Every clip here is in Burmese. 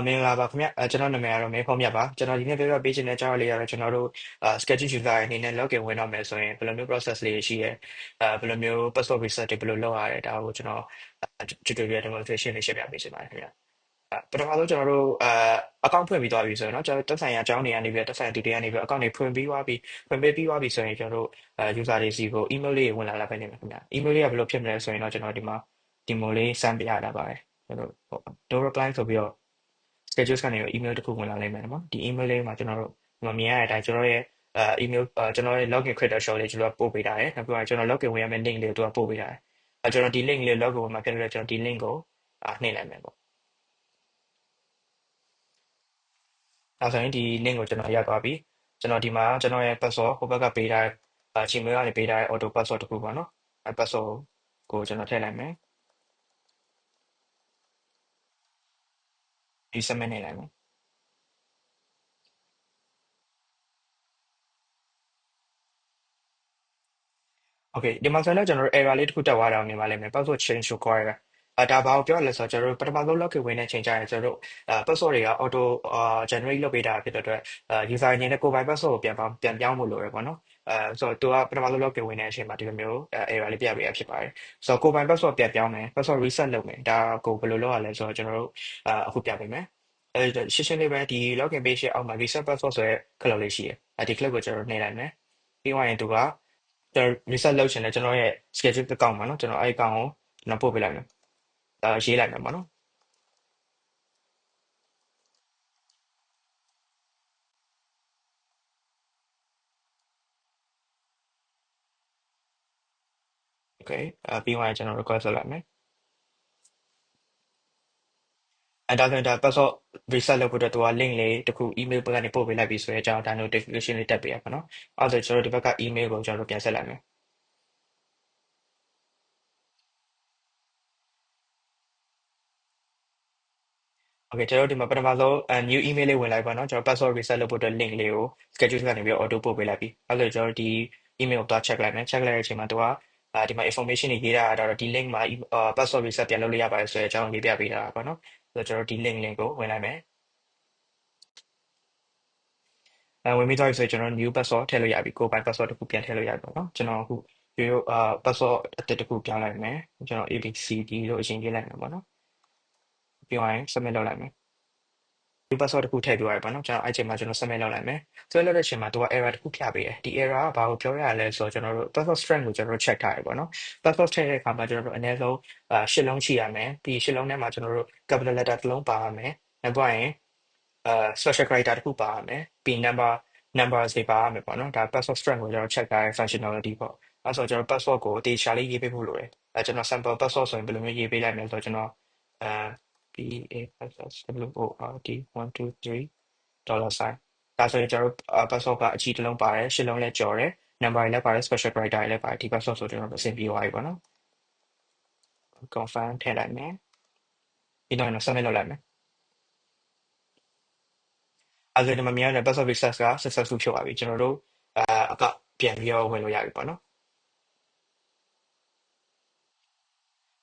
မင်္ဂလာပါခင်ဗျကျွန်တော်နာမည်ကတော့မင်းဖုံးမြတ်ပါကျွန်တော်ဒီနေ့ပြောပြပေးချင်တဲ့ကြောင်းလေးကတော့ကျွန်တော်တို့schedule user အနေနဲ့ login ဝင်တော့မယ်ဆိုရင်ဘယ်လိုမျိုး process လေးရှိရဲဘယ်လိုမျိုး password reset တွေဘယ်လိုလုပ်ရလဲဒါကိုကျွန်တော်tutorial demonstration လေးရှင်းပြပေးချင်ပါတယ်ခင်ဗျပထမဆုံးကျွန်တော်တို့account ဖွင့်ပြီးသွားပြီဆိုရင်เนาะကျွန်တော်တက်ဆိုင်ရာအကြောင်းတွေကနေပြီးတက်ဆိုင်ရာတူတွေကနေပြီး account တွေဖွင့်ပြီးသွားပြီဖွင့်ပေးပြီးသွားပြီဆိုရင်ကျွန်တော်တို့user တွေစီကို email လေးဝင်လာလာပဲနေမှာခင်ဗျ email လေးကဘယ်လိုဖြစ်မလဲဆိုရင်တော့ကျွန်တော်ဒီမှာ demo လေးစမ်းပြရတာပါတယ်ကျွန်တော်တို့ do reply ဆိုပြီးတော့ schedules ကနေ email တစ်ခုဝင်လာလိမ့်မယ်နော်ဒီ email လေးမှာကျွန်တော်တို့မမြင်ရတဲ့အတိုင်းကျွန်တော်ရဲ့email ကျွန်တော်ရဲ့ login credential လေးကျွန်တော်ပို့ပေးထားတယ်နောက်ပြီးတော့ကျွန်တော် login ဝင်ရမယ့် link လေးကိုသူကပို့ပေးထားတယ်ကျွန်တော်ဒီ link လေး login ဝင်မှာဖြစ်လို့ကျွန်တော်ဒီ link ကိုနှိပ်လိုက်မယ်ပေါ့အဲဆိုရင်ဒီ link ကိုကျွန်တော်ရောက်သွားပြီကျွန်တော်ဒီမှာကျွန်တော်ရဲ့ password ဟိုဘက်ကပေးထားတဲ့Gmail ကနေပေးထားတဲ့ auto password တစ်ခုပေါ့နော်အဲ password ကိုကျွန်တော်ထည့်လိုက်မယ်ဒီ submit နှိပ်လိုက်မယ်โอเคဒီမှာဆိုရင်တော့ကျွန်တော်တို့ error လေးတစ်ခုတက်သွားတာကိုမြင်ပါလိမ့်မယ် password change required ဒါဘာကိုပြောရလဲဆိုတော့ကျွန်တော်တို့ပထမဆုံး login ဝင်တဲ့အချိန်ကျရင်ကျွန်တော်တို့password တွေက auto generate လုပ်ပေးတာဖြစ်တဲ့အတွက်user အနေနဲ့ကိုယ်ပိုင် password ကိုပြန်ပြောင်းဖို့လိုရယ်ပေါ့နော်ဆိုတော့သူကပထမဆုံး login ဝင်တဲ့အချိန်မှာဒီလိုမျိုး error လေးပြပေးရဖြစ်ပါတယ်ဆိုတော့ကိုယ်ပိုင် password ပြန်ပြောင်းမယ် password reset လုပ်မယ်ဒါကိုဘယ်လိုလုပ်ရလဲဆိုတော့ကျွန်တော်တို့အခုပြပေးမယ်ရှင်းရှင်းလေးပဲဒီ login page ရဲ့အောက်မှာ reset password ဆိုတဲ့ click လေးရှိတယ်ဒီ click ကိုကျွန်တော်နှိပ်လိုက်မယ်ပြီးသွားရင်သူကကျွန်တော် reset လုပ်ချင်တယ်ကျွန်တော်ရဲ့ schedule account မှာเนาะကျွန်တော်အဲ့ account ကိုကျွန်တော်ပို့ပေးလိုက်မယ်ရေးလိုက်မယ်ပေါ့နော် okay ပြီးသွားရင်ကျွန်တော် request လုပ်လိုက်မယ်ဒါဆိုရင်ဒါ password reset လုပ်ဖို့အတွက်သူက link လေးတစ်ခု email ဘက်ကနေပို့ပေးလိုက်ပြီဆိုရင်ကျွန်တော်ဒါ notification လေးတက်ပေးရပါတော့အဲ့ဒါဆိုကျွန်တော်ဒီဘက်က email ကိုကျွန်တော်ပြန်ဆက်လိုက်မယ် okay ကျွန်တော်ဒီမှာပထမဆုံး new email လေးဝင်လိုက်ပါတော့ကျွန်တော် password reset လုပ်ဖို့အတွက် link လေးကို schedule ကနေပြီး auto ပို့ပေးလိုက်ပြီအဲ့ဒါဆိုကျွန်တော်ဒီ email ကိုသွား check လိုက်မယ် check လိုက်တဲ့အချိန်မှာသူကဒီမှာ information တွေရေးထားတာတော့ဒီ link မှာ password reset ပြန်လုပ်လို့ရပါတယ်ဆိုတဲ့အကြောင်းရေးပြပေးတာပါနော်ဆိုတော့ကျွန်တော်ဒီ link ကိုဝင်လိုက်မယ်ဝင်ပြီးသွားပြီဆိုရင်ကျွန်တော် new password ထည့်လို့ရပြီကိုယ်ပိုင် password တစ်ခုပြန်ထည့်လို့ရပြီပေါ့နော်ကျွန်တော်အခုရိုးရိုးpassword အသစ်တစ်ခုပြောင်းလိုက်မယ်ကျွန်တော် ABCD လို့အရင်ရေးလိုက်မယ်ပေါ့နော်ပြီးရင် submit လုပ်လိုက်မယ် new password တစ်ခုထည့်ပြောရပါတော့ကျွန်တော်အဲ့ချိန်မှာကျွန်တော် submit လုပ်လိုက်မယ် submit လုပ်တဲ့အချိန်မှာသူက error တစ်ခုပြပေးတယ်ဒီ error ကဘာကိုပြောရလဲဆိုတော့ကျွန်တော်တို့ password strength ကိုကျွန်တော်တို့ check ထားရပေါ့နော် password ထည့်တဲ့အခါမှာကျွန်တော်တို့အနည်းဆုံးရှစ်လုံးရှိရမယ်ပြီးရှစ်လုံးထဲမှာကျွန်တော်တို့ capital letter တစ်လုံးပါရမယ်နောက်ပြီးရင်special character တစ်ခုပါရမယ်ပြီး numbers တွေပါရမယ်ပေါ့နော်ဒါ password strength ကိုကျွန်တော် check ထားတဲ့ functionality ပေါ့အဲ့ဆိုကျွန်တော် password ကိုအသေးချာလေးရေးပေးဖို့လိုတယ်ကျွန်တော် sample password ဆိုရင်ဘယ်လိုမျိုးရေးပေးလိုက်မလဲဆိုတော့ကျွန်တော်အဲ PASSWORD 1 2 3 dollar sign ဒါဆိုရင်ကျွန်တော်တို့password ကအကြီးတစ်လုံးပါတယ်ရှစ်လုံးလည်းကျော်တယ် number တွေလည်းပါတယ် special character တွေလည်းပါတယ်ဒီ password ဆိုကျွန်တော်တို့အဆင်ပြေသွားပြီပေါ့နော် confirm ထည့်လိုက်မယ်ပြီးတော့ကျွန်တော် submit လုပ်လိုက်မယ်အဲ့ဒါဒီမှာမြင်ရတဲ့ password reset က successful ဖြစ်သွားပြီကျွန်တော်တို့အကပြန်ပြီးတော့ဝင်လို့ရပြီပေါ့နော်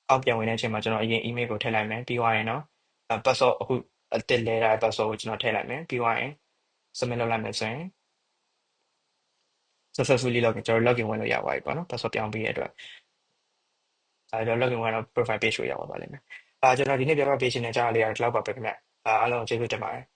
အောက်ပြန်ဝင်တဲ့အချိန်မှာကျွန်တော်အရင် email ကိုထည့်လိုက်မယ်ပြီးသွားရင်တော့password အခုအသစ်လဲထားတဲ့ password ကိုကျွန်တော်ထည့်လိုက်မယ်ပြီးသွားရင် submit လုပ်လိုက်မယ်ဆိုရင် successfully login ကျွန်တော် login ဝင်လို့ရသွားပြီပေါ့နော် password ပြောင်းပြီးရတဲ့အတွက်ကျွန်တော် login ဝင်တော့ profile page ကိုရောက်သွားပါလိမ့်မယ်ကျွန်တော်ဒီနေ့ပြောပြပေးချင်တဲ့အကြောင်းအရာလေးကတော့ဒီလောက်ပါပဲခင်ဗျအားလုံးကျေးဇူးတင်ပါတယ်